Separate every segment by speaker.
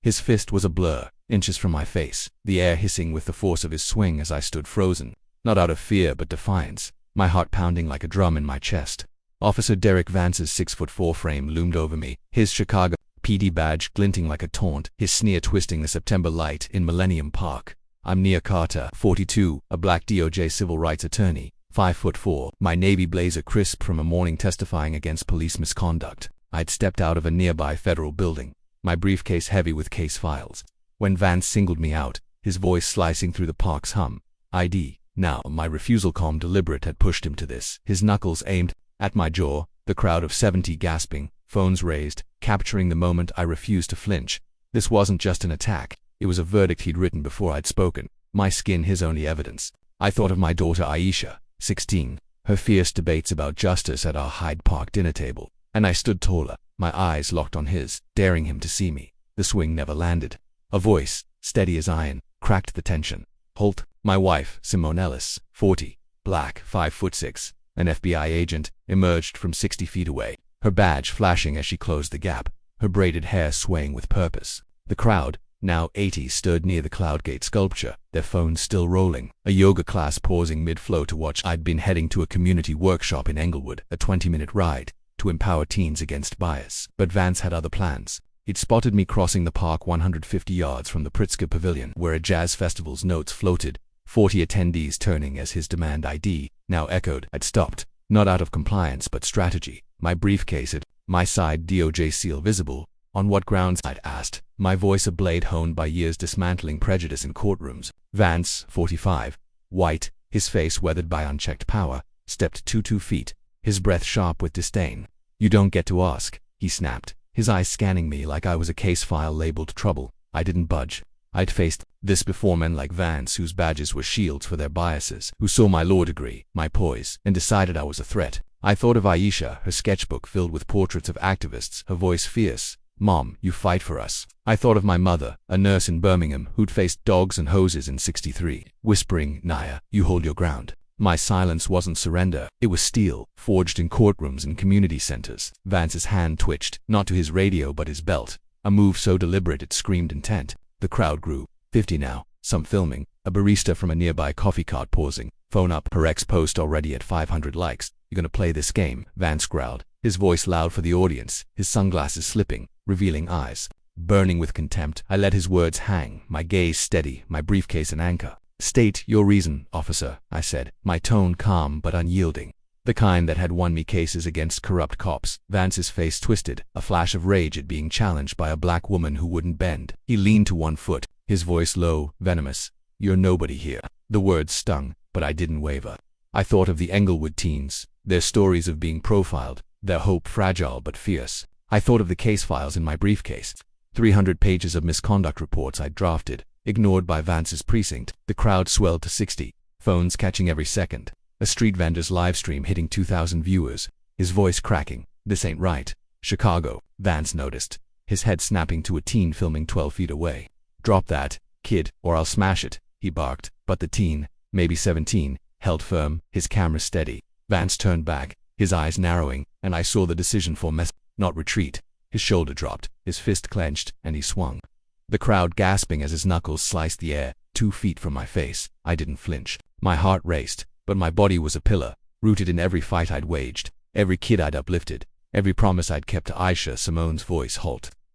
Speaker 1: His fist was a blur, inches from my face, the air hissing with the force of his swing as I stood frozen, not out of fear but defiance, my heart pounding like a drum in my chest. Officer Derek Vance's 6'4" frame loomed over me, his Chicago PD badge glinting like a taunt, his sneer twisting the September light in Millennium Park. I'm Nia Carter, 42, a black DOJ civil rights attorney, 5'4", my navy blazer crisp from a morning testifying against police misconduct. I'd stepped out of a nearby federal building, my briefcase heavy with case files, when Vance singled me out, his voice slicing through the park's hum. ID. Now, my refusal calm deliberate had pushed him to this, his knuckles aimed at my jaw, the crowd of 70 gasping, phones raised, capturing the moment I refused to flinch. This wasn't just an attack, it was a verdict he'd written before I'd spoken, my skin his only evidence. I thought of my daughter Aisha, 16, her fierce debates about justice at our Hyde Park dinner table, and I stood taller, my eyes locked on his, daring him to see me. The swing never landed. A voice, steady as iron, cracked the tension. Holt, my wife, Simone Ellis, 40, black, 5'6", an FBI agent, emerged from 60 feet away, her badge flashing as she closed the gap, her braided hair swaying with purpose. The crowd, now 80, stood near the Cloudgate sculpture, their phones still rolling, a yoga class pausing mid-flow to watch. I'd been heading to a community workshop in Englewood, a 20-minute ride, to empower teens against bias. But Vance had other plans. He'd spotted me crossing the park 150 yards from the Pritzker Pavilion, where a jazz festival's notes floated, 40 attendees turning as his demand ID now echoed. I'd stopped, not out of compliance but strategy, my briefcase at my side, DOJ seal visible. On what grounds? I'd asked, my voice a blade honed by years dismantling prejudice in courtrooms. Vance, 45, white, his face weathered by unchecked power, stepped 2 feet, his breath sharp with disdain. You don't get to ask, he snapped, his eyes scanning me like I was a case file labeled trouble. I didn't budge. I'd faced this before, men like Vance whose badges were shields for their biases, who saw my law degree, my poise, and decided I was a threat. I thought of Aisha, her sketchbook filled with portraits of activists, her voice fierce. Mom, you fight for us. I thought of my mother, a nurse in Birmingham who'd faced dogs and hoses in 63, whispering, Nia, you hold your ground. My silence wasn't surrender, it was steel, forged in courtrooms and community centers. Vance's hand twitched, not to his radio but his belt, a move so deliberate it screamed intent. The crowd grew, 50 now, some filming, a barista from a nearby coffee cart pausing, phone up, her ex-post already at 500 likes. You gonna play this game? Vance growled, his voice loud for the audience, his sunglasses slipping, revealing eyes burning with contempt. I let his words hang, my gaze steady, my briefcase an anchor. State your reason, officer, I said, my tone calm but unyielding. The kind that had won me cases against corrupt cops. Vance's face twisted, a flash of rage at being challenged by a black woman who wouldn't bend. He leaned to one foot, his voice low, venomous. You're nobody here. The words stung, but I didn't waver. I thought of the Englewood teens, their stories of being profiled, their hope fragile but fierce. I thought of the case files in my briefcase, 300 pages of misconduct reports I'd drafted, ignored by Vance's precinct. The crowd swelled to 60, phones catching every second. A street vendor's livestream hitting 2,000 viewers, his voice cracking. This ain't right. Chicago, Vance noticed, his head snapping to a teen filming 12 feet away. Drop that, kid, or I'll smash it, he barked. But the teen, maybe 17, held firm, his camera steady. Vance turned back, his eyes narrowing, and I saw the decision for not retreat. His shoulder dropped, his fist clenched, and he swung. The crowd gasping as his knuckles sliced the air, 2 feet from my face. I didn't flinch. My heart raced, but my body was a pillar, rooted in every fight I'd waged, every kid I'd uplifted, every promise I'd kept to Aisha. Simone's voice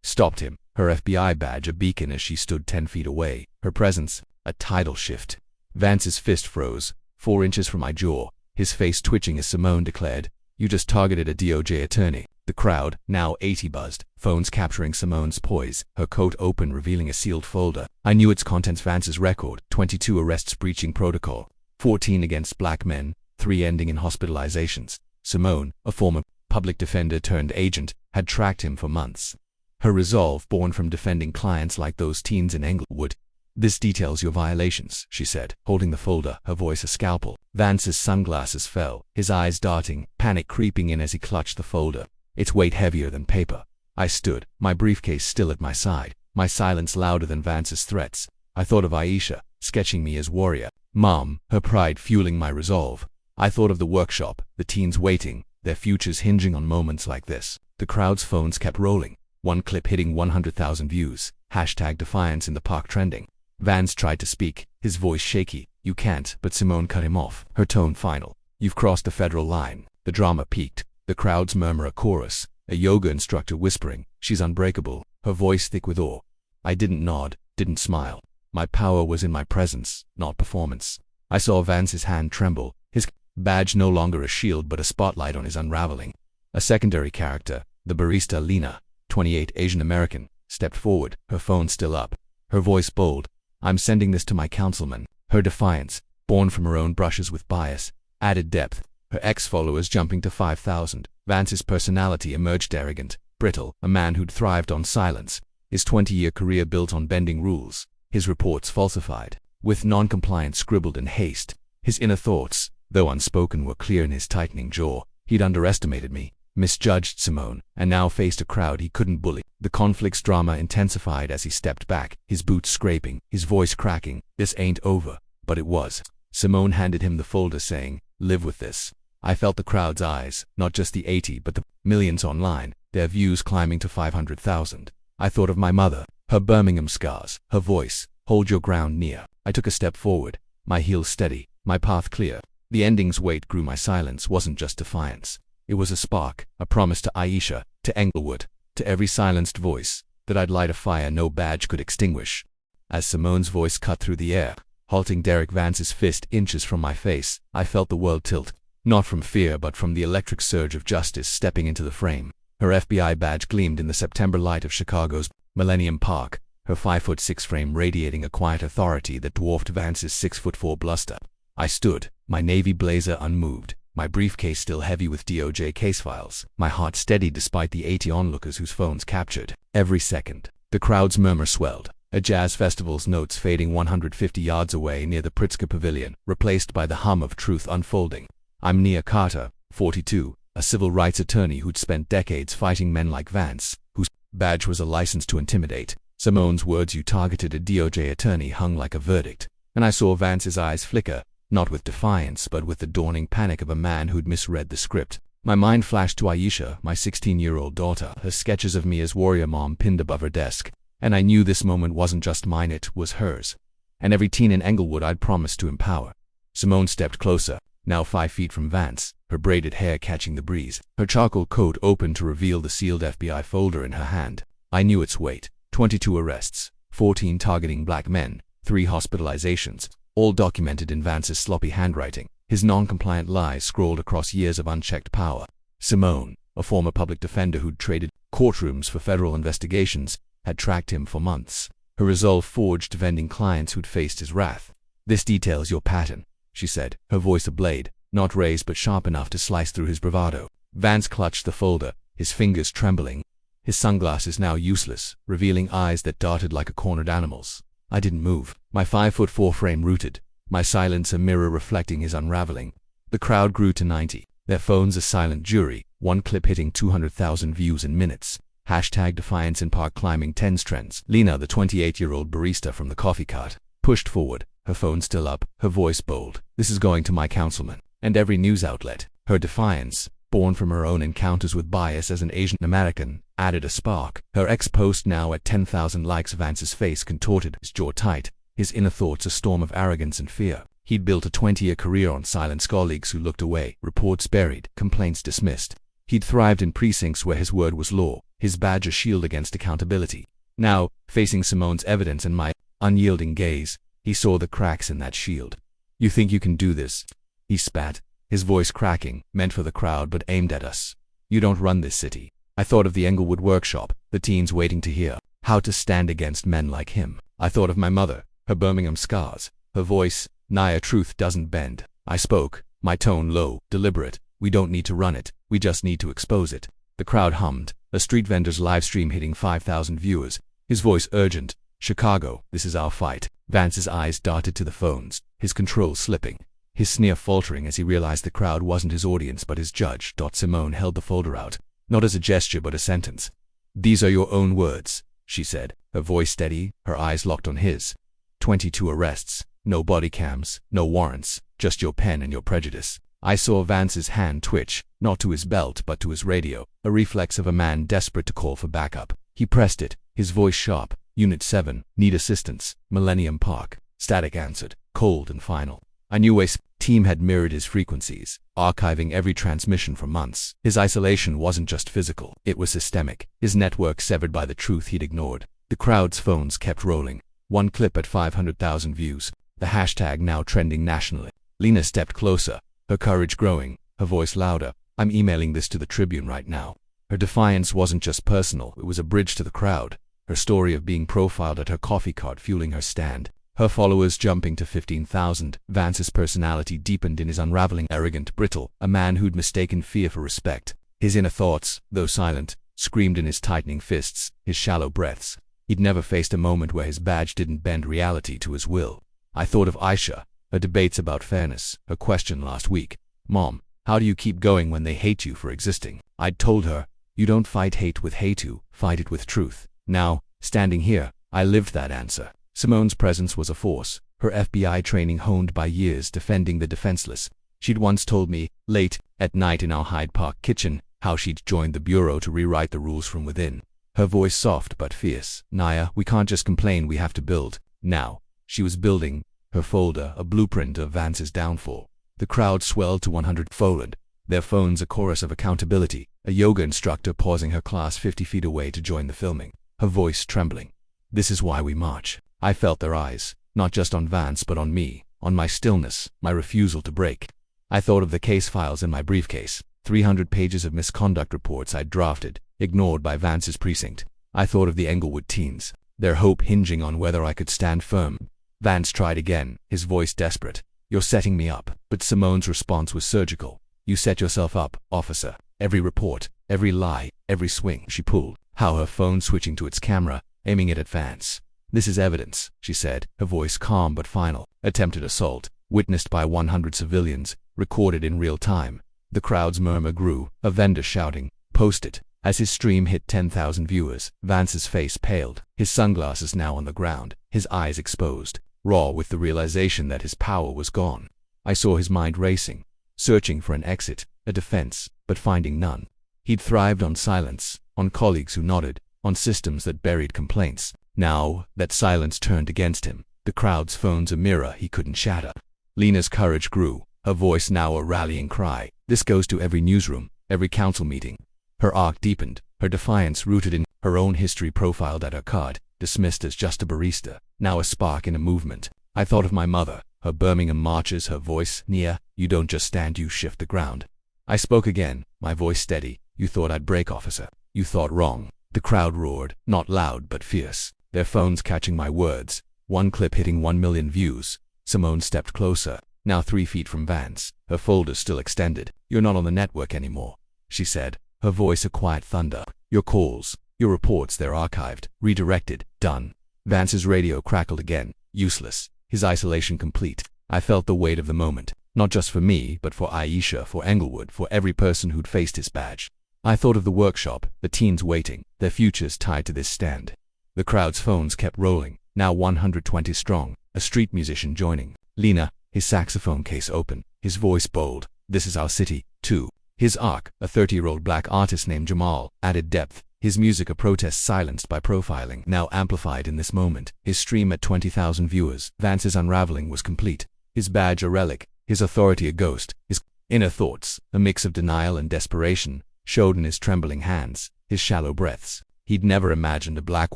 Speaker 1: stopped him, her FBI badge a beacon as she stood 10 feet away, her presence a tidal shift. Vance's fist froze, 4 inches from my jaw, his face twitching as Simone declared, you just targeted a DOJ attorney. The crowd, now 80, buzzed, phones capturing Simone's poise, her coat open revealing a sealed folder. I knew its contents. Vance's record, 22 arrests breaching protocol, 14 against black men, 3 ending in hospitalizations. Simone, a former public defender turned agent, had tracked him for months. Her resolve born from defending clients like those teens in Englewood. This details your violations, she said, holding the folder, her voice a scalpel. Vance's sunglasses fell, his eyes darting, panic creeping in as he clutched the folder, its weight heavier than paper. I stood, my briefcase still at my side, my silence louder than Vance's threats. I thought of Aisha, sketching me as warrior. Mom, her pride fueling my resolve. I thought of the workshop, the teens waiting, their futures hinging on moments like this. The crowd's phones kept rolling, one clip hitting 100,000 views, Hashtag defiance in the park trending. Vance tried to speak, his voice shaky. You can't, but Simone cut him off, her tone final. You've crossed the federal line. The drama peaked. The crowds murmur a chorus. A yoga instructor whispering, she's unbreakable, her voice thick with awe. I didn't nod, didn't smile. My power was in my presence, not performance. I saw Vance's hand tremble, his badge no longer a shield but a spotlight on his unraveling. A secondary character, the barista Lena, 28, Asian American, stepped forward, her phone still up. Her voice bold. I'm sending this to my councilman. Her defiance, born from her own brushes with bias, added depth. Her ex-followers jumping to 5,000. Vance's personality emerged arrogant, brittle, a man who'd thrived on silence. His 20-year career built on bending rules. His reports falsified, with non-compliance scribbled in haste. His inner thoughts, though unspoken, were clear in his tightening jaw. He'd underestimated me, misjudged Simone, and now faced a crowd he couldn't bully. The conflict's drama intensified as he stepped back, his boots scraping, his voice cracking. This ain't over. But it was. Simone handed him the folder saying, live with this. I felt the crowd's eyes, not just the 80 but the millions online, their views climbing to 500,000. I thought of my mother, her Birmingham scars, her voice, hold your ground near. I took a step forward, my heels steady, my path clear. The ending's weight grew. My silence wasn't just defiance. It was a spark, a promise to Aisha, to Englewood, to every silenced voice, that I'd light a fire no badge could extinguish. As Simone's voice cut through the air, halting Derek Vance's fist inches from my face, I felt the world tilt, not from fear but from the electric surge of justice stepping into the frame. Her FBI badge gleamed in the September light of Chicago's Millennium Park, her 5'6" frame radiating a quiet authority that dwarfed Vance's 6'4" bluster. I stood, my navy blazer unmoved, my briefcase still heavy with DOJ case files, my heart steady despite the 80 onlookers whose phones captured every second. The crowd's murmur swelled, a jazz festival's notes fading 150 yards away near the Pritzker Pavilion, replaced by the hum of truth unfolding. I'm Nia Carter, 42, a civil rights attorney who'd spent decades fighting men like Vance, whose badge was a license to intimidate. Simone's words, you targeted a DOJ attorney, hung like a verdict, and I saw Vance's eyes flicker, not with defiance but with the dawning panic of a man who'd misread the script. My mind flashed to Aisha, my 16-year-old daughter, her sketches of me as warrior mom pinned above her desk, and I knew this moment wasn't just mine, it was hers, and every teen in Englewood I'd promised to empower. Simone stepped closer, now 5 feet from Vance, her braided hair catching the breeze, her charcoal coat open to reveal the sealed FBI folder in her hand. I knew its weight. 22 arrests, 14 targeting black men, 3 hospitalizations, all documented in Vance's sloppy handwriting, his non-compliant lies scrawled across years of unchecked power. Simone, a former public defender who'd traded courtrooms for federal investigations, had tracked him for months, her resolve forged vending clients who'd faced his wrath. This details your pattern, she said, her voice a blade, not raised but sharp enough to slice through his bravado. Vance clutched the folder, his fingers trembling, his sunglasses now useless, revealing eyes that darted like a cornered animal's. I didn't move, my 5'4" frame rooted, my silence a mirror reflecting his unraveling. The crowd grew to 90, their phones a silent jury, one clip hitting 200,000 views in minutes. Hashtag defiance in park climbing 10s trends. Lena, the 28-year-old barista from the coffee cart, pushed forward, her phone still up, her voice bold. This is going to my councilman, and every news outlet. Her defiance, born from her own encounters with bias as an Asian American, added a spark. Her ex-post now at 10,000 likes. Vance's face contorted, his jaw tight, his inner thoughts a storm of arrogance and fear. He'd built a 20-year career on silence, colleagues who looked away, reports buried, complaints dismissed. He'd thrived in precincts where his word was law, his badge a shield against accountability. Now, facing Simone's evidence and my unyielding gaze, he saw the cracks in that shield. You think you can do this? He spat, his voice cracking, meant for the crowd but aimed at us. You don't run this city. I thought of the Englewood workshop, the teens waiting to hear how to stand against men like him. I thought of my mother, her Birmingham scars, her voice, Nia, truth doesn't bend. I spoke, my tone low, deliberate. We don't need to run it, we just need to expose it. The crowd hummed, a street vendor's live stream hitting 5,000 viewers, his voice urgent. Chicago, this is our fight. Vance's eyes darted to the phones, his control slipping, his sneer faltering as he realized the crowd wasn't his audience but his judge. Simone held the folder out, not as a gesture but a sentence. These are your own words, she said, her voice steady, her eyes locked on his. 22 arrests, no body cams, no warrants, just your pen and your prejudice. I saw Vance's hand twitch, not to his belt but to his radio, a reflex of a man desperate to call for backup. He pressed it, his voice sharp, Unit 7, need assistance, Millennium Park. Static answered, cold and final. I knew a team had mirrored his frequencies, archiving every transmission for months. His isolation wasn't just physical, it was systemic, his network severed by the truth he'd ignored. The crowd's phones kept rolling. One clip at 500,000 views, the hashtag now trending nationally. Lena stepped closer, her courage growing, her voice louder. I'm emailing this to the Tribune right now. Her defiance wasn't just personal, it was a bridge to the crowd. Her story of being profiled at her coffee cart fueling her stand. Her followers jumping to 15,000. Vance's personality deepened in his unraveling, arrogant, brittle, a man who'd mistaken fear for respect. His inner thoughts, though silent, screamed in his tightening fists, his shallow breaths. He'd never faced a moment where his badge didn't bend reality to his will. I thought of Aisha, her debates about fairness, her question last week. Mom, how do you keep going when they hate you for existing? I'd told her, you don't fight hate with hate, you fight it with truth. Now, standing here, I lived that answer. Simone's presence was a force, her FBI training honed by years defending the defenseless. She'd once told me, late at night in our Hyde Park kitchen, how she'd joined the bureau to rewrite the rules from within. Her voice soft but fierce. Naya, we can't just complain, we have to build. Now, she was building, her folder a blueprint of Vance's downfall. The crowd swelled to 100-fold, their phones a chorus of accountability, a yoga instructor pausing her class 50 feet away to join the filming, her voice trembling. This is why we march. I felt their eyes, not just on Vance but on me, on my stillness, my refusal to break. I thought of the case files in my briefcase, 300 pages of misconduct reports I'd drafted, ignored by Vance's precinct. I thought of the Englewood teens, their hope hinging on whether I could stand firm. Vance tried again, his voice desperate. You're setting me up. But Simone's response was surgical. You set yourself up, officer. Every report, every lie, every swing she pulled. How her phone switching to its camera, aiming it at Vance. This is evidence, she said, her voice calm but final. Attempted assault, witnessed by 100 civilians, recorded in real time. The crowd's murmur grew, a vendor shouting, post it. As his stream hit 10,000 viewers, Vance's face paled, his sunglasses now on the ground, his eyes exposed, raw with the realization that his power was gone. I saw his mind racing, searching for an exit, a defense, but finding none. He'd thrived on silence, on colleagues who nodded, on systems that buried complaints. Now, that silence turned against him, the crowd's phones a mirror he couldn't shatter. Lena's courage grew, her voice now a rallying cry. This goes to every newsroom, every council meeting. Her arc deepened, her defiance rooted in her own history profiled at her card, dismissed as just a barista, now a spark in a movement. I thought of my mother, her Birmingham marches, her voice, Nia, you don't just stand, you shift the ground. I spoke again, my voice steady. You thought I'd break, officer. You thought wrong. The crowd roared, not loud but fierce, their phones catching my words. One clip hitting 1 million views. Simone stepped closer, now 3 feet from Vance, her folder still extended. You're not on the network anymore, she said, her voice a quiet thunder. Your calls, your reports, they're archived, redirected, done. Vance's radio crackled again, useless, his isolation complete. I felt the weight of the moment, not just for me, but for Aisha, for Englewood, for every person who'd faced his badge. I thought of the workshop, the teens waiting, their futures tied to this stand. The crowd's phones kept rolling, now 120 strong, a street musician joining. Lena, his saxophone case open, his voice bold. This is our city, too. His arc, a 30-year-old black artist named Jamal, added depth. His music a protest silenced by profiling, now amplified in this moment. His stream at 20,000 viewers. Vance's unraveling was complete. His badge a relic, his authority a ghost. His inner thoughts, a mix of denial and desperation, showed in his trembling hands, his shallow breaths. He'd never imagined a black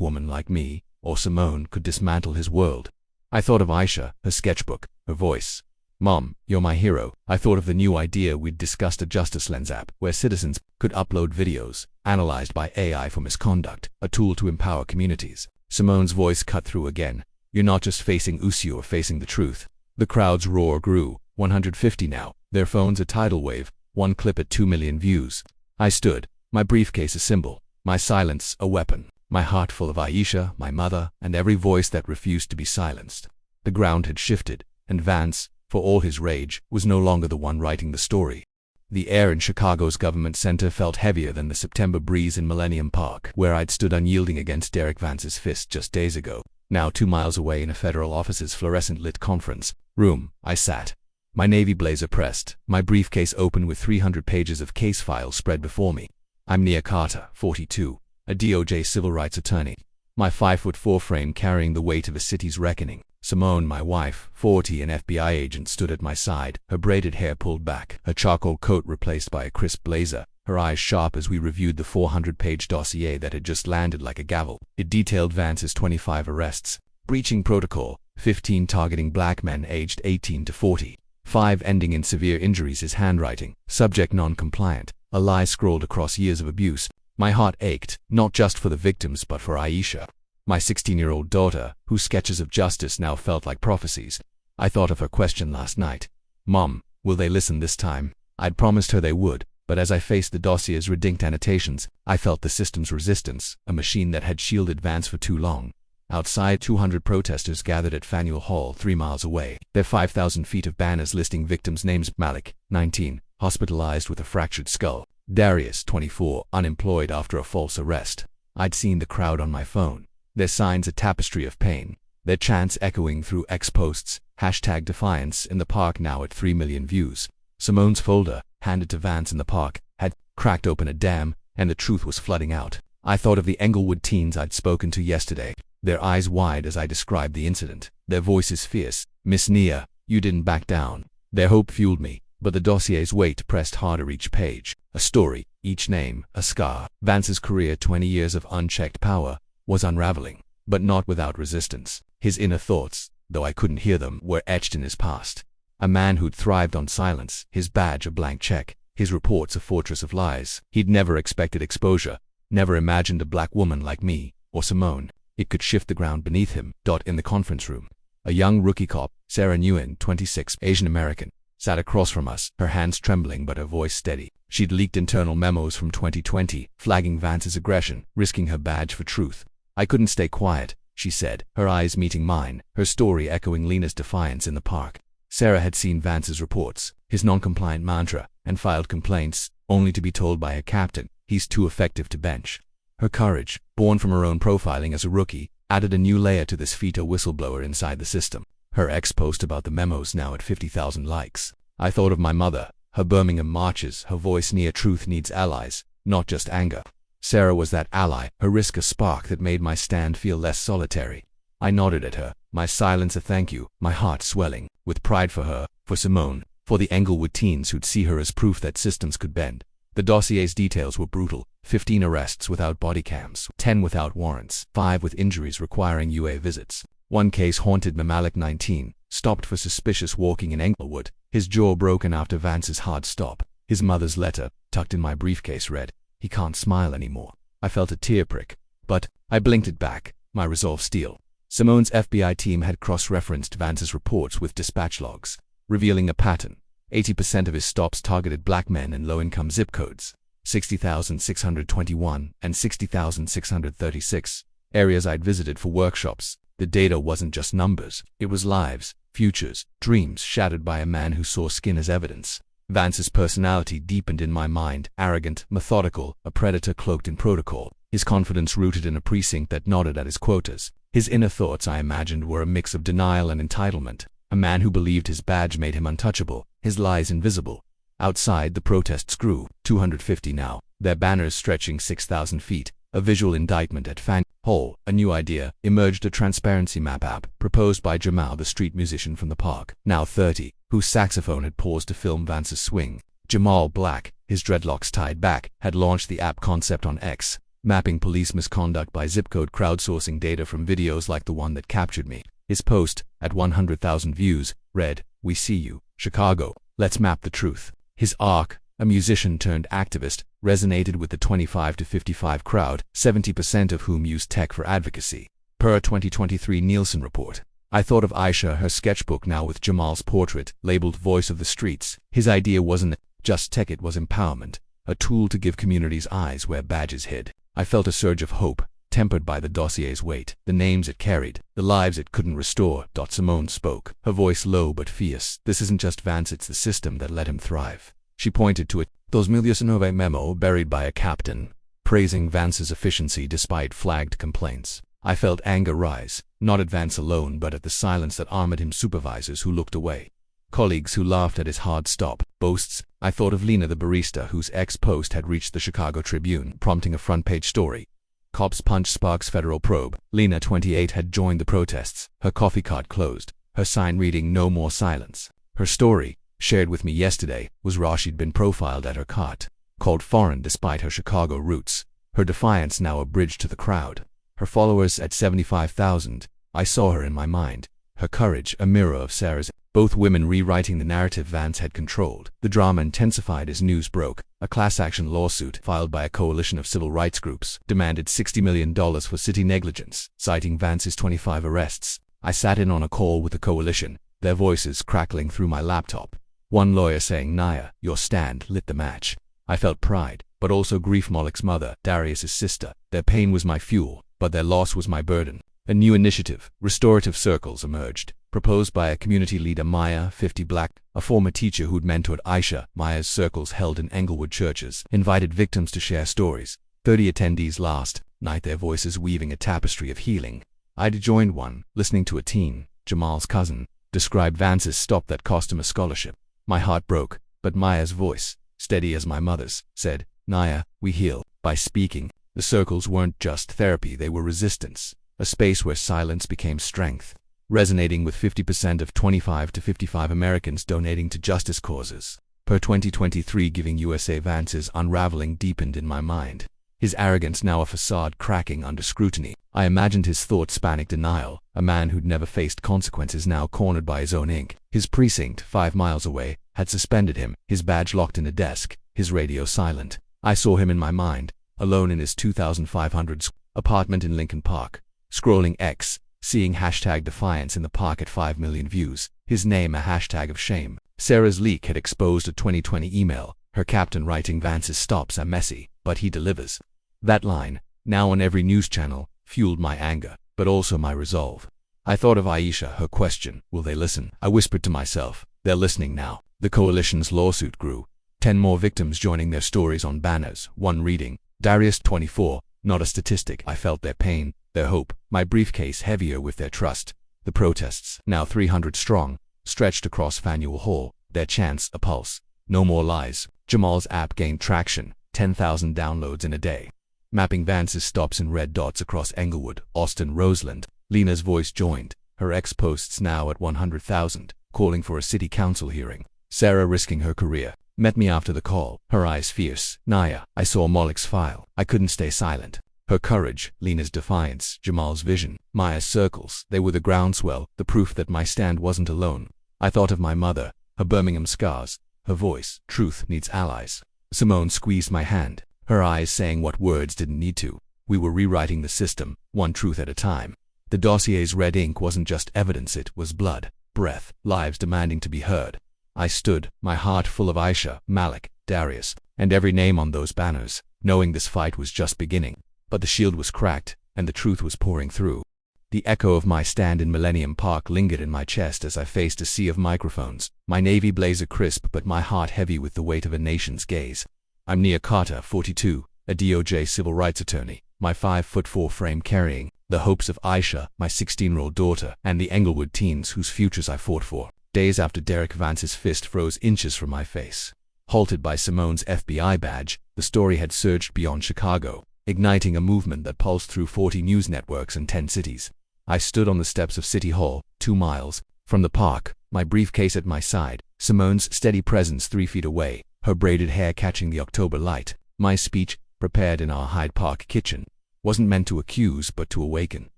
Speaker 1: woman like me, or Simone, could dismantle his world. I thought of Aisha, her sketchbook, her voice. Mom, you're my hero. I thought of the new idea we'd discussed, a Justice Lens app, where citizens could upload videos, analyzed by AI for misconduct, a tool to empower communities. Simone's voice cut through again. You're not just facing Usi, you're facing the truth. The crowd's roar grew, 150 now, their phones a tidal wave, one clip at 2 million views. I stood, my briefcase a symbol, my silence a weapon, my heart full of Aisha, my mother, and every voice that refused to be silenced. The ground had shifted, and Vance, for all his rage, was no longer the one writing the story. The air in Chicago's government center felt heavier than the September breeze in Millennium Park, where I'd stood unyielding against Derek Vance's fist just days ago. Now 2 miles away in a federal office's fluorescent-lit conference room, I sat, my navy blazer pressed, my briefcase open with 300 pages of case files spread before me. I'm Nia Carter, 42, a DOJ civil rights attorney. my 5'4" frame carrying the weight of a city's reckoning. Simone, my wife, 40, an FBI agent, stood at my side, her braided hair pulled back, her charcoal coat replaced by a crisp blazer, her eyes sharp as we reviewed the 400-page dossier that had just landed like a gavel. It detailed Vance's 25 arrests, breaching protocol, 15 targeting black men aged 18 to 40, 5 ending in severe injuries. His handwriting, subject non-compliant, a lie scrawled across years of abuse. My heart ached, not just for the victims but for Aisha, my 16-year-old daughter, whose sketches of justice now felt like prophecies. I thought of her question last night. Mom, will they listen this time? I'd promised her they would, but as I faced the dossier's redinct annotations, I felt the system's resistance, a machine that had shielded Vance for too long. Outside, 200 protesters gathered at Faneuil Hall 3 miles away, their 5,000 feet of banners listing victims' names: Malik, 19, hospitalized with a fractured skull; Darius, 24, unemployed after a false arrest. I'd seen the crowd on my phone, their signs a tapestry of pain, their chants echoing through X posts, #Defiance in the park now at 3 million views. Simone's folder, handed to Vance in the park, had cracked open a dam, and the truth was flooding out. I thought of the Englewood teens I'd spoken to yesterday, their eyes wide as I described the incident, their voices fierce. Miss Nia, you didn't back down. Their hope fueled me, but the dossier's weight pressed harder each page. A story, each name, a scar. Vance's career, 20 years of unchecked power, was unraveling, but not without resistance. His inner thoughts, though I couldn't hear them, were etched in his past. A man who'd thrived on silence, his badge a blank check, his reports a fortress of lies. He'd never expected exposure, never imagined a black woman like me, or Simone, it could shift the ground beneath him. In the conference room, a young rookie cop, Sarah Nguyen, 26, Asian American, sat across from us, her hands trembling but her voice steady. She'd leaked internal memos from 2020, flagging Vance's aggression, risking her badge for truth. I couldn't stay quiet, she said, her eyes meeting mine, her story echoing Lena's defiance in the park. Sarah had seen Vance's reports, his non-compliant mantra, and filed complaints, only to be told by her captain, he's too effective to bench. Her courage, born from her own profiling as a rookie, added a new layer to this fetal whistleblower inside the system. Her ex-post about the memos now at 50,000 likes. I thought of my mother, her Birmingham marches, her voice near truth needs allies, not just anger. Sarah was that ally, her risk a spark that made my stand feel less solitary. I nodded at her, my silence a thank you, my heart swelling, with pride for her, for Simone, for the Englewood teens who'd see her as proof that systems could bend. The dossier's details were brutal: 15 arrests without body cams, 10 without warrants, 5 with injuries requiring UA visits. One case haunted Malik, 19, stopped for suspicious walking in Englewood, his jaw broken after Vance's hard stop. His mother's letter, tucked in my briefcase, read, "He can't smile anymore." I felt a tear prick, but I blinked it back, my resolve steel. Simone's FBI team had cross-referenced Vance's reports with dispatch logs, revealing a pattern. 80% of his stops targeted black men in low-income zip codes, 60,621 and 60,636, areas I'd visited for workshops. The data wasn't just numbers, it was lives, futures, dreams shattered by a man who saw skin as evidence. Vance's personality deepened in my mind, arrogant, methodical, a predator cloaked in protocol, his confidence rooted in a precinct that nodded at his quotas. His inner thoughts, I imagined, were a mix of denial and entitlement, a man who believed his badge made him untouchable, his lies invisible. Outside, the protests grew, 250 now, their banners stretching 6,000 feet, a visual indictment at Faneuil Hall. A new idea emerged: a transparency map app, proposed by Jamal, the street musician from the park, now 30, whose saxophone had paused to film Vance's swing. Jamal Black, his dreadlocks tied back, had launched the app concept on X, mapping police misconduct by zip code, crowdsourcing data from videos like the one that captured me. His post, at 100,000 views, read, "We see you, Chicago, let's map the truth." His arc, a musician turned activist, resonated with the 25 to 55 crowd, 70% of whom used tech for advocacy, per a 2023 Nielsen report. I thought of Aisha, her sketchbook now with Jamal's portrait, labeled Voice of the Streets. His idea wasn't just tech, it was empowerment, a tool to give communities eyes where badges hid. I felt a surge of hope, tempered by the dossier's weight, the names it carried, the lives it couldn't restore. Simone spoke, her voice low but fierce. "This isn't just Vance, it's the system that let him thrive." She pointed to it, those Miliosnove memo buried by a captain, praising Vance's efficiency despite flagged complaints. I felt anger rise, not at Vance alone but at the silence that armored him, supervisors who looked away, colleagues who laughed at his hard stop, boasts. I thought of Lena, the barista, whose ex-post had reached the Chicago Tribune, prompting a front-page story. Cops punch sparks federal probe. Lena, 28, had joined the protests, her coffee cart closed, her sign reading "No More Silence." Her story, shared with me yesterday, was raw. She'd been profiled at her cart, called foreign despite her Chicago roots, her defiance now a bridge to the crowd. Her followers at 75,000, I saw her in my mind, her courage a mirror of Sarah's. Both women rewriting the narrative Vance had controlled. The drama intensified as news broke. A class-action lawsuit filed by a coalition of civil rights groups demanded $60 million for city negligence, citing Vance's 25 arrests. I sat in on a call with the coalition, their voices crackling through my laptop. One lawyer saying, "Naya, your stand lit the match." I felt pride, but also grief. Malik's mother, Darius's sister. Their pain was my fuel, but their loss was my burden. A new initiative, Restorative Circles, emerged, proposed by a community leader, Maya, 50, black, a former teacher who'd mentored Aisha. Maya's circles, held in Englewood churches, invited victims to share stories. 30 attendees last night, their voices weaving a tapestry of healing. I'd joined one, listening to a teen, Jamal's cousin, describe Vance's stop that cost him a scholarship. My heart broke, but Maya's voice, steady as my mother's, said, "Naya, we heal by speaking." The circles weren't just therapy, they were resistance. A space where silence became strength, resonating with 50% of 25 to 55 Americans donating to justice causes. Per 2023 Giving USA, Vance's unraveling deepened in my mind. His arrogance now a facade cracking under scrutiny. I imagined his thoughts: panic denial, a man who'd never faced consequences now cornered by his own ink. His precinct, 5 miles away, had suspended him, his badge locked in a desk, his radio silent. I saw him in my mind, alone in his 2,500 apartment in Lincoln Park, scrolling X, seeing #defiance in the park at 5 million views, his name a hashtag of shame. Sarah's leak had exposed a 2020 email, her captain writing, "Vance's stops are messy, but he delivers." That line, now on every news channel, fueled my anger, but also my resolve. I thought of Aisha, her question, "Will they listen?" I whispered to myself, "They're listening now." The coalition's lawsuit grew, 10 more victims joining their stories on banners, one reading, "Darius, 24, not a statistic." I felt their pain, their hope, my briefcase heavier with their trust. The protests, now 300 strong, stretched across Faneuil Hall, their chants a pulse. No more lies. Jamal's app gained traction, 10,000 downloads in a day, mapping Vance's stops in red dots across Englewood, Austin, Roseland. Lena's voice joined, her ex posts now at 100,000, calling for a city council hearing. Sarah, risking her career, met me after the call, her eyes fierce. "Naya, I saw Malik's file. I couldn't stay silent." Her courage, Lena's defiance, Jamal's vision, Maya's circles, they were the groundswell, the proof that my stand wasn't alone. I thought of my mother, her Birmingham scars, her voice, "Truth needs allies." Simone squeezed my hand, her eyes saying what words didn't need to. We were rewriting the system, one truth at a time. The dossier's red ink wasn't just evidence, it was blood, breath, lives demanding to be heard. I stood, my heart full of Aisha, Malik, Darius, and every name on those banners, knowing this fight was just beginning. But the shield was cracked, and the truth was pouring through. The echo of my stand in Millennium Park lingered in my chest as I faced a sea of microphones, my navy blazer crisp but my heart heavy with the weight of a nation's gaze. I'm Nia Carter, 42, a DOJ civil rights attorney, my 5'4" frame carrying the hopes of Aisha, my 16-year-old daughter, and the Englewood teens whose futures I fought for. Days after Derek Vance's fist froze inches from my face. Halted by Simone's FBI badge, the story had surged beyond Chicago, igniting a movement that pulsed through 40 news networks in 10 cities. I stood on the steps of City Hall, 2 miles from the park, my briefcase at my side, Simone's steady presence 3 feet away, her braided hair catching the October light. My speech, prepared in our Hyde Park kitchen, wasn't meant to accuse but to awaken.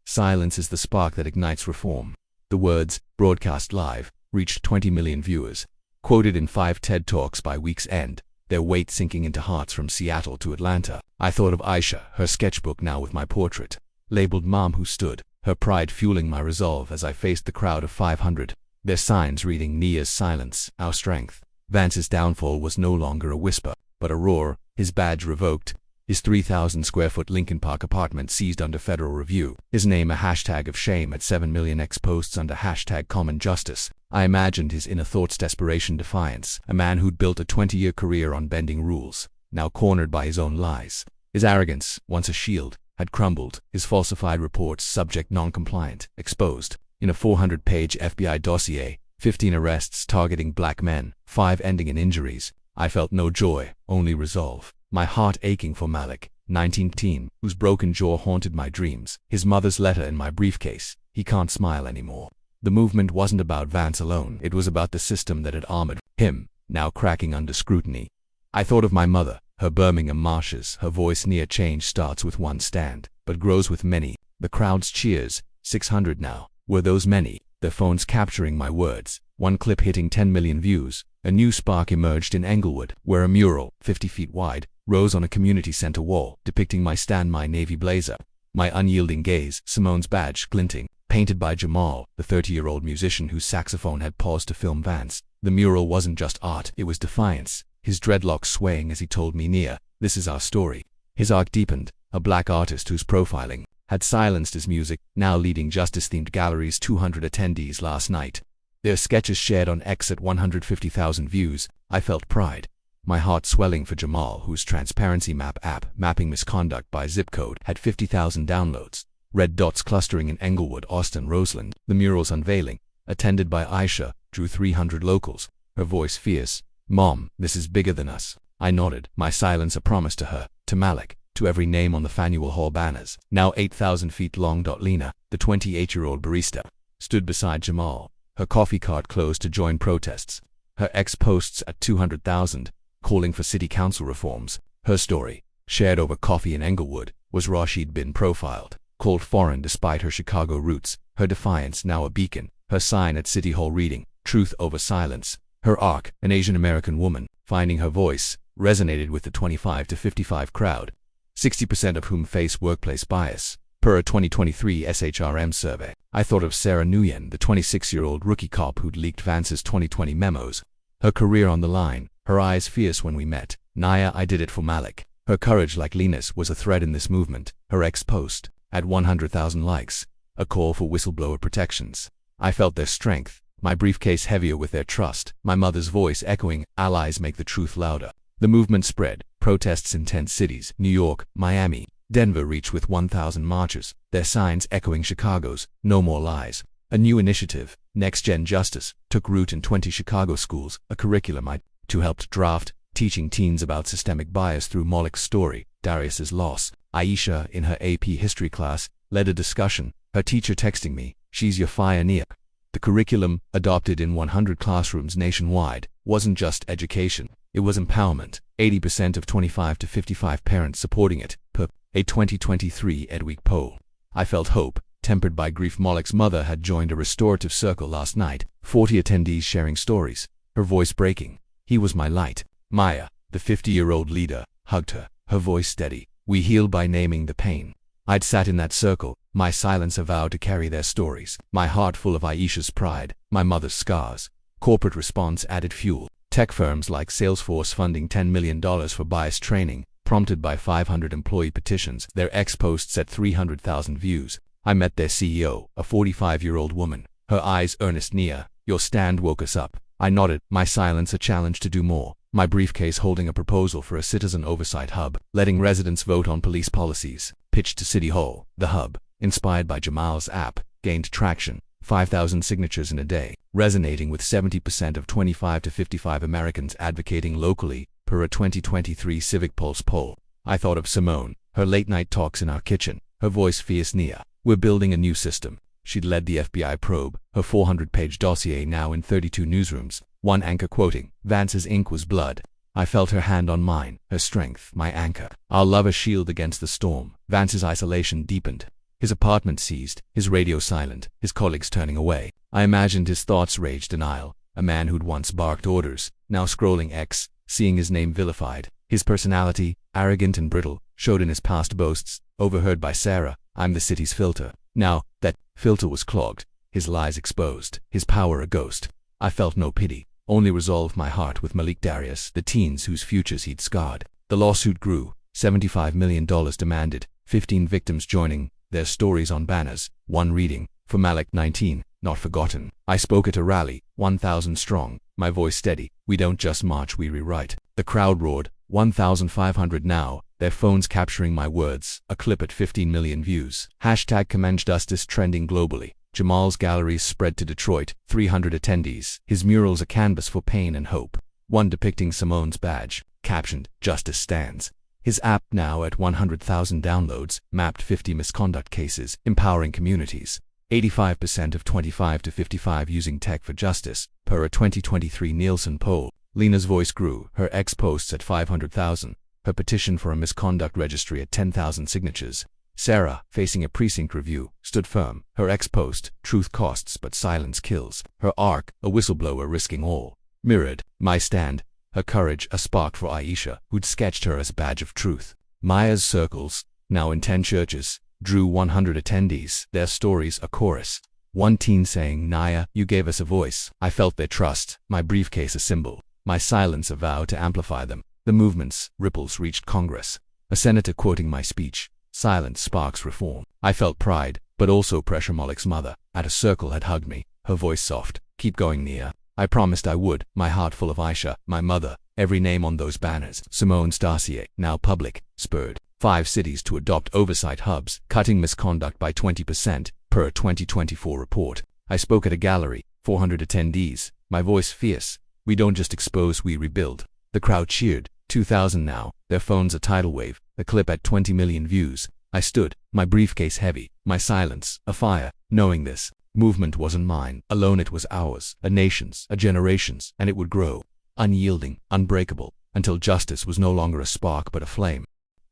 Speaker 1: Silence is the spark that ignites reform. The words, broadcast live, reached 20 million viewers, quoted in 5 TED Talks by week's end, their weight sinking into hearts from Seattle to Atlanta. I thought of Aisha, her sketchbook now with my portrait, labeled Mom Who Stood, her pride fueling my resolve as I faced the crowd of 500, their signs reading Nia's silence, our strength. Vance's downfall was no longer a whisper, but a roar, his badge revoked, his 3,000-square-foot Lincoln Park apartment seized under federal review, his name a hashtag of shame at 7 million X posts under hashtag common justice. I imagined his inner thoughts: desperation, defiance, a man who'd built a 20-year career on bending rules, now cornered by his own lies. His arrogance, once a shield, had crumbled, his falsified reports subject non-compliant, exposed. In a 400-page FBI dossier, 15 arrests targeting black men, 5 ending in injuries. I felt no joy, only resolve. My heart aching for Malik, 19 teen, whose broken jaw haunted my dreams. His mother's letter in my briefcase. He can't smile anymore. The movement wasn't about Vance alone. It was about the system that had armored him, now cracking under scrutiny. I thought of my mother, her Birmingham marshes. Her voice near change starts with one stand, but grows with many. The crowd's cheers, 600 now. Were those many? Their phones capturing my words. One clip hitting 10 million views. A new spark emerged in Englewood, where a mural, 50 feet wide, rose on a community center wall, depicting my stand, my navy blazer, my unyielding gaze, Simone's badge glinting, painted by Jamal, the 30-year-old musician whose saxophone had paused to film Vance. The mural wasn't just art, it was defiance, his dreadlocks swaying as he told me, Nia, this is our story. His arc deepened, a black artist whose profiling had silenced his music, now leading justice-themed galleries. 200 attendees last night. Their sketches shared on X at 150,000 views. I felt pride, my heart swelling for Jamal, whose Transparency Map app, mapping misconduct by zip code, had 50,000 downloads. Red dots clustering in Englewood, Austin, Roseland. The mural's unveiling, attended by Aisha, drew 300 locals. Her voice fierce. Mom, this is bigger than us. I nodded, my silence a promise to her, to Malik, to every name on the Faneuil Hall banners. Now 8,000 feet long. Lena, the 28-year-old barista, stood beside Jamal, her coffee cart closed to join protests. Her ex posts at 200,000, calling for city council reforms. Her story, shared over coffee in Englewood, was raw. She'd been profiled, called foreign despite her Chicago roots. Her defiance now a beacon. Her sign at City Hall reading, truth over silence. Her arc, an Asian American woman, finding her voice, resonated with the 25 to 55 crowd, 60% of whom face workplace bias, per a 2023 SHRM survey. I thought of Sarah Nguyen, the 26-year-old rookie cop who'd leaked Vance's 2020 memos. Her career on the line, her eyes fierce when we met. Naya, I did it for Malik. Her courage, like Lena's, was a thread in this movement. Her ex-post, at 100,000 likes, a call for whistleblower protections. I felt their strength, my briefcase heavier with their trust, my mother's voice echoing, allies make the truth louder. The movement spread, protests in 10 cities, New York, Miami, Denver reached with 1,000 marchers, their signs echoing Chicago's, no more lies. A new initiative, Next Gen Justice, took root in 20 Chicago schools, a curriculum I helped draft, teaching teens about systemic bias through Malik's story, Darius's loss. Aisha, in her AP history class, led a discussion, her teacher texting me, she's your fire, Nia. The curriculum, adopted in 100 classrooms nationwide, wasn't just education, it was empowerment. 80% of 25 to 55 parents supporting it, per a 2023 EdWeek poll. I felt hope, tempered by grief. Malik's mother had joined a restorative circle last night, 40 attendees sharing stories, her voice breaking. He was my light. Maya, the 50-year-old leader, hugged her, her voice steady. We heal by naming the pain. I'd sat in that circle, my silence a vow to carry their stories, my heart full of Aisha's pride, my mother's scars. Corporate response added fuel. Tech firms like Salesforce funding $10 million for bias training, prompted by 500 employee petitions. Their ex-posts at 300,000 views. I met their CEO, a 45-year-old woman, her eyes earnest. Nia, your stand woke us up. I nodded, my silence a challenge to do more. My briefcase holding a proposal for a citizen oversight hub, letting residents vote on police policies, pitched to City Hall. The hub, inspired by Jamal's app, gained traction, 5,000 signatures in a day, resonating with 70% of 25 to 55 Americans advocating locally, per a 2023 Civic Pulse poll. I thought of Simone, her late-night talks in our kitchen, her voice fierce. Nia, we're building a new system. She'd led the FBI probe, her 400-page dossier now in 32 newsrooms, one anchor quoting, Vance's ink was blood. I felt her hand on mine, her strength, my anchor, our love a shield against the storm. Vance's isolation deepened, his apartment seized, his radio silent, his colleagues turning away. I imagined his thoughts rage denial, a man who'd once barked orders, now scrolling X, seeing his name vilified. His personality, arrogant and brittle, showed in his past boasts, overheard by Sarah, I'm the city's filter. Now, that filter was clogged, his lies exposed, his power a ghost. I felt no pity, only resolve. My heart with Malik, Darius, the teens whose futures he'd scarred. The lawsuit grew, $75 million demanded, 15 victims joining, their stories on banners, one reading, for Malik 19, not forgotten. I spoke at a rally, 1,000 strong, my voice steady, we don't just march, we rewrite. The crowd roared, 1,500 now, their phones capturing my words, a clip at 15 million views. Hashtag Commend Justice trending globally. Jamal's galleries spread to Detroit, 300 attendees, his murals a canvas for pain and hope. One depicting Simone's badge, captioned, Justice Stands. His app now at 100,000 downloads, mapped 50 misconduct cases, empowering communities. 85% of 25 to 55 using tech for justice, per a 2023 Nielsen poll. Lena's voice grew, her ex-posts at 500,000, her petition for a misconduct registry at 10,000 signatures. Sarah, facing a precinct review, stood firm, her ex-post, truth costs but silence kills. Her arc, a whistleblower risking all. Mirrored, my stand, her courage, a spark for Aisha, who'd sketched her as a badge of truth. Maya's circles, now in 10 churches, drew 100 attendees, their stories a chorus. One teen saying, "Naya, you gave us a voice." I felt their trust, my briefcase a symbol, my silence a vow to amplify them. The movement's ripples reached Congress. A senator quoting my speech, "Silence sparks reform." I felt pride, but also pressure. Malik's mother, at a circle, had hugged me, her voice soft. "Keep going, Nia." I promised I would, my heart full of Aisha, my mother, every name on those banners. Simone's dossier, now public, spurred 5 cities to adopt oversight hubs, cutting misconduct by 20%, per a 2024 report. I spoke at a gallery, 400 attendees, my voice fierce. "We don't just expose, we rebuild." The crowd cheered. 2,000 now, their phones a tidal wave, the clip at 20 million views. I stood, my briefcase heavy, my silence a fire, knowing this movement wasn't mine alone, it was ours, a nation's, a generation's, and it would grow, unyielding, unbreakable, until justice was no longer a spark but a flame.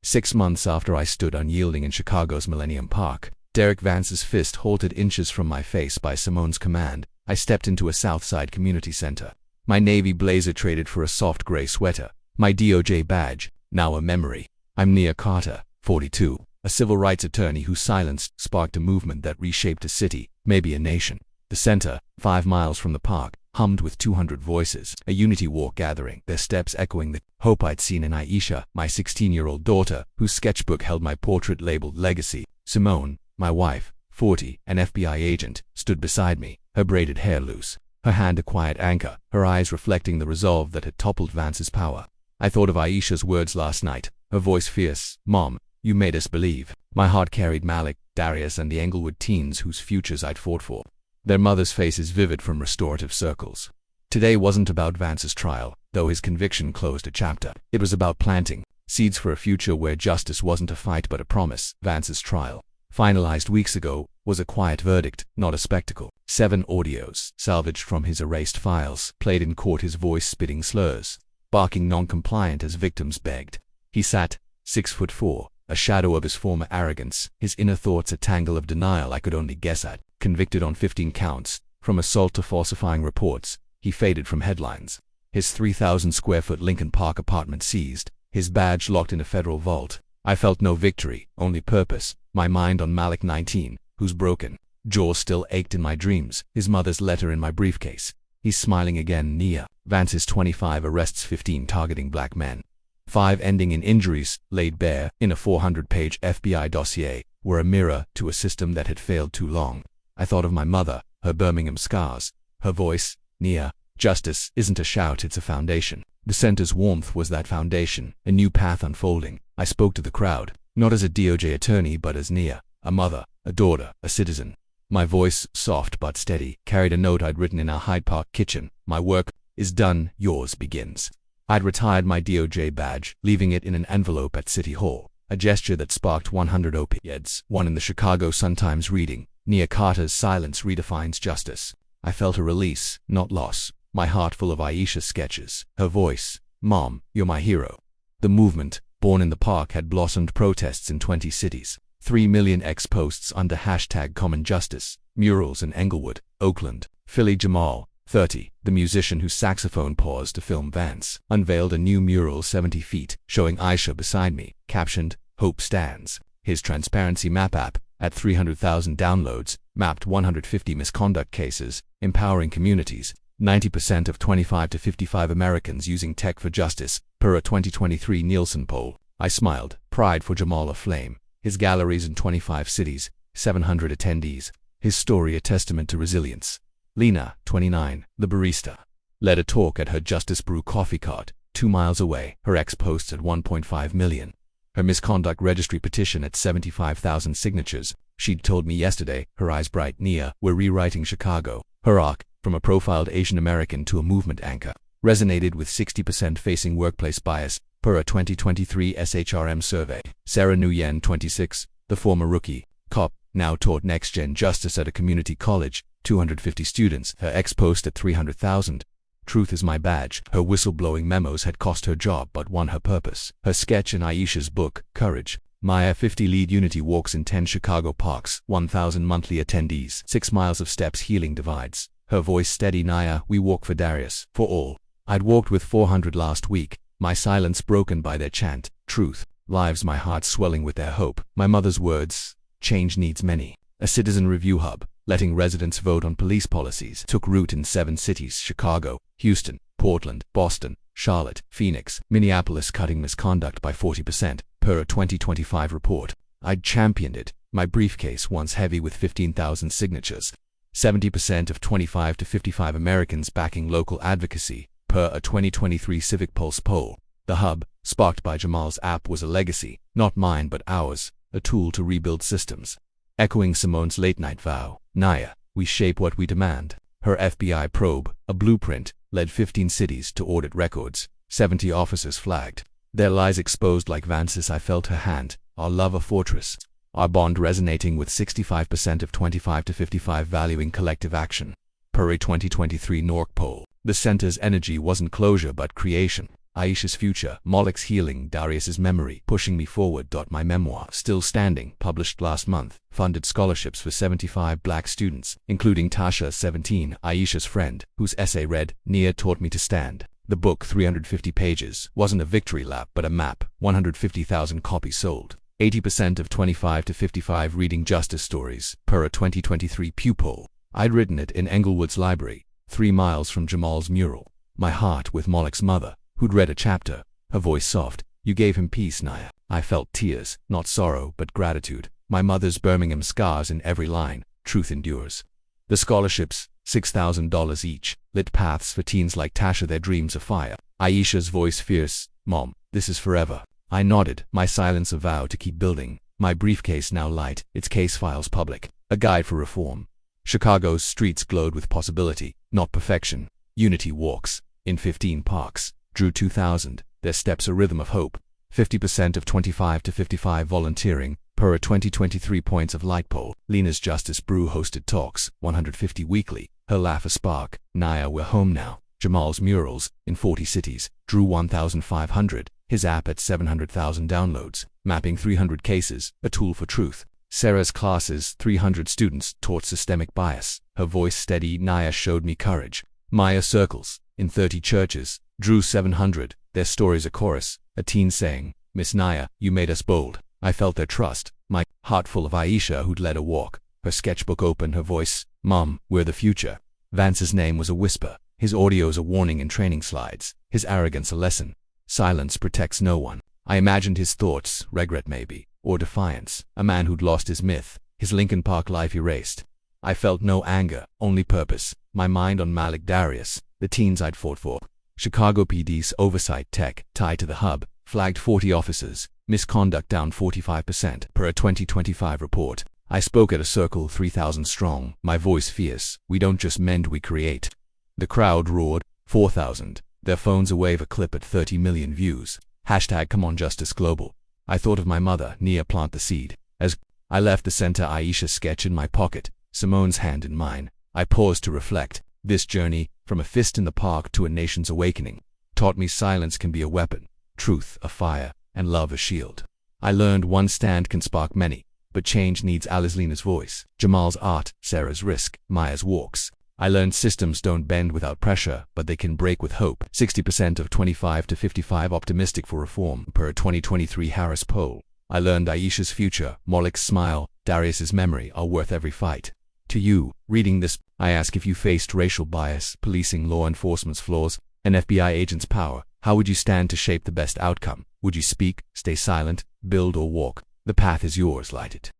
Speaker 1: 6 months after I stood unyielding in Chicago's Millennium Park, Derek Vance's fist halted inches from my face by Simone's command. I stepped into a Southside community center. My navy blazer traded for a soft gray sweater, my DOJ badge, now a memory. I'm Nia Carter, 42, a civil rights attorney whose silence sparked a movement that reshaped a city, maybe a nation. The center, 5 miles from the park, hummed with 200 voices, a unity walk gathering, their steps echoing the hope I'd seen in Aisha, my 16-year-old daughter, whose sketchbook held my portrait labeled Legacy. Simone, my wife, 40, an FBI agent, stood beside me, her braided hair loose, her hand a quiet anchor, her eyes reflecting the resolve that had toppled Vance's power. I thought of Aisha's words last night, her voice fierce, "Mom, you made us believe." My heart carried Malik, Darius, and the Englewood teens whose futures I'd fought for, their mothers' faces vivid from restorative circles. Today wasn't about Vance's trial, though his conviction closed a chapter. It was about planting seeds for a future where justice wasn't a fight but a promise. Vance's trial, finalized weeks ago, was a quiet verdict, not a spectacle. 7 audios, salvaged from his erased files, played in court, his voice spitting slurs, barking non-compliant as victims begged. He sat, 6'4", a shadow of his former arrogance, his inner thoughts a tangle of denial I could only guess at. Convicted on 15 counts, from assault to falsifying reports, he faded from headlines. His 3,000-square-foot Lincoln Park apartment seized, his badge locked in a federal vault. I felt no victory, only purpose, my mind on Malik, 19, whose broken jaw still ached in my dreams, his mother's letter in my briefcase. He's smiling again. Nia. Vance's 25 arrests, 15 targeting black men, 5 ending in injuries, laid bare in a 400-page FBI dossier, were a mirror to a system that had failed too long. I thought of my mother, her Birmingham scars, her voice, "Nia, justice isn't a shout, it's a foundation." The center's warmth was that foundation, a new path unfolding. I spoke to the crowd, not as a DOJ attorney but as Nia, a mother, a daughter, a citizen. My voice, soft but steady, carried a note I'd written in our Hyde Park kitchen. "My work is done, yours begins." I'd retired my DOJ badge, leaving it in an envelope at City Hall, a gesture that sparked 100 op-eds. One in the Chicago Sun-Times reading, "Nia Carter's silence redefines justice." I felt a release, not loss, my heart full of Aisha's sketches, her voice, "Mom, you're my hero." The movement, born in the park, had blossomed protests in 20 cities. 3 million ex-posts under #CommonJustice, murals in Englewood, Oakland, Philly. Jamal, 30, the musician whose saxophone paused to film Vance, unveiled a new mural 70 feet, showing Aisha beside me, captioned, "Hope Stands." His transparency map app, at 300,000 downloads, mapped 150 misconduct cases, empowering communities. 90% of 25 to 55 Americans using tech for justice, per a 2023 Nielsen poll. I smiled, pride for Jamal aflame. His galleries in 25 cities, 700 attendees. His story a testament to resilience. Lena, 29, the barista, led a talk at her Justice Brew coffee cart, 2 miles away. Her ex-posts at 1.5 million. Her misconduct registry petition at 75,000 signatures. She'd told me yesterday, her eyes bright. "Nia, we're rewriting Chicago." Her arc, from a profiled Asian American to a movement anchor, resonated with 60% facing workplace bias, per a 2023 SHRM survey. Sarah Nguyen, 26, the former rookie cop, now taught next-gen justice at a community college, 250 students, her ex-post at 300,000. Truth is my badge. Her whistleblowing memos had cost her job but won her purpose. Her sketch in Aisha's book, Courage. Maya, 50, lead Unity walks in 10 Chicago parks, 1,000 monthly attendees, 6 miles of steps healing divides. Her voice steady. Naya, we walk for Darius, for all. I'd walked with 400 last week, my silence broken by their chant, truth. Lives, my heart swelling with their hope. My mother's words, change needs many. A citizen review hub, letting residents vote on police policies, took root in 7 cities: Chicago, Houston, Portland, Boston, Charlotte, Phoenix, Minneapolis, cutting misconduct by 40%, per a 2025 report. I'd championed it, my briefcase once heavy with 15,000 signatures. 70% of 25 to 55 Americans backing local advocacy, per a 2023 Civic Pulse poll. The hub, sparked by Jamal's app, was a legacy, not mine but ours, a tool to rebuild systems. Echoing Simone's late-night vow, Naya, we shape what we demand. Her FBI probe, a blueprint, led 15 cities to audit records, 70 officers flagged. Their lies exposed like Vances. I felt her hand, our love a fortress. Our bond resonating with 65% of 25 to 55 valuing collective action. Per a 2023 NORC poll, the center's energy wasn't closure but creation. Aisha's future, Moloch's healing, Darius's memory, pushing me forward. My memoir, Still Standing, published last month, funded scholarships for 75 black students, including Tasha, 17, Aisha's friend, whose essay read, Nia taught me to stand. The book, 350 pages, wasn't a victory lap but a map, 150,000 copies sold. 80% of 25 to 55 reading justice stories, per a 2023 Pew poll. I'd written it in Englewood's library, 3 miles from Jamal's mural. My heart with Moloch's mother, who'd read a chapter, her voice soft. You gave him peace, Naya. I felt tears, not sorrow but gratitude. My mother's Birmingham scars in every line. Truth endures. The scholarships, $6,000 each, lit paths for teens like Tasha, their dreams afire. Aisha's voice fierce. Mom, this is forever. I nodded, my silence a vow to keep building. My briefcase now light, its case files public. A guide for reform. Chicago's streets glowed with possibility, not perfection. Unity walks, in 15 parks, drew 2,000, their steps a rhythm of hope. 50% of 25 to 55 volunteering, per a 2023 Points of Light poll. Lena's Justice Brew hosted talks, 150 weekly, her laugh a spark. Naya, we're home now. Jamal's murals, in 40 cities, drew 1,500, his app at 700,000 downloads, mapping 300 cases, a tool for truth. Sarah's classes, 300 students, taught systemic bias, her voice steady. Naya showed me courage. Maya circles, in 30 churches, drew 700, their stories a chorus, a teen saying, Miss Naya, you made us bold. I felt their trust, my heart full of Aisha who'd led a walk, her sketchbook open, her voice, Mom, we're the future. Vance's name was a whisper, his audio's a warning in training slides, his arrogance a lesson. Silence protects no one. I imagined his thoughts, regret maybe, or defiance, a man who'd lost his myth, his Lincoln Park life erased. I felt no anger, only purpose, my mind on Malik Darius, the teens I'd fought for. Chicago PD's oversight tech, tied to the hub, flagged 40 officers, misconduct down 45%, per a 2025 report. I spoke at a circle 3,000 strong, my voice fierce, we don't just mend, we create. The crowd roared, 4,000, their phones a wave, a clip at 30 million views. Hashtag Come On Justice Global. I thought of my mother, Nia, plant the seed. As I left the center, Aisha sketch in my pocket, Simone's hand in mine. I paused to reflect. This journey, from a fist in the park to a nation's awakening, taught me silence can be a weapon, truth a fire, and love a shield. I learned one stand can spark many, but change needs Lena's voice, Jamal's art, Sarah's risk, Maya's walks. I learned systems don't bend without pressure, but they can break with hope. 60% of 25 to 55 optimistic for reform, per a 2023 Harris poll. I learned Aisha's future, Moloch's smile, Darius's memory are worth every fight. To you, reading this, I ask, if you faced racial bias, policing, law enforcement's flaws, an FBI agent's power, how would you stand to shape the best outcome? Would you speak, stay silent, build or walk? The path is yours, light it.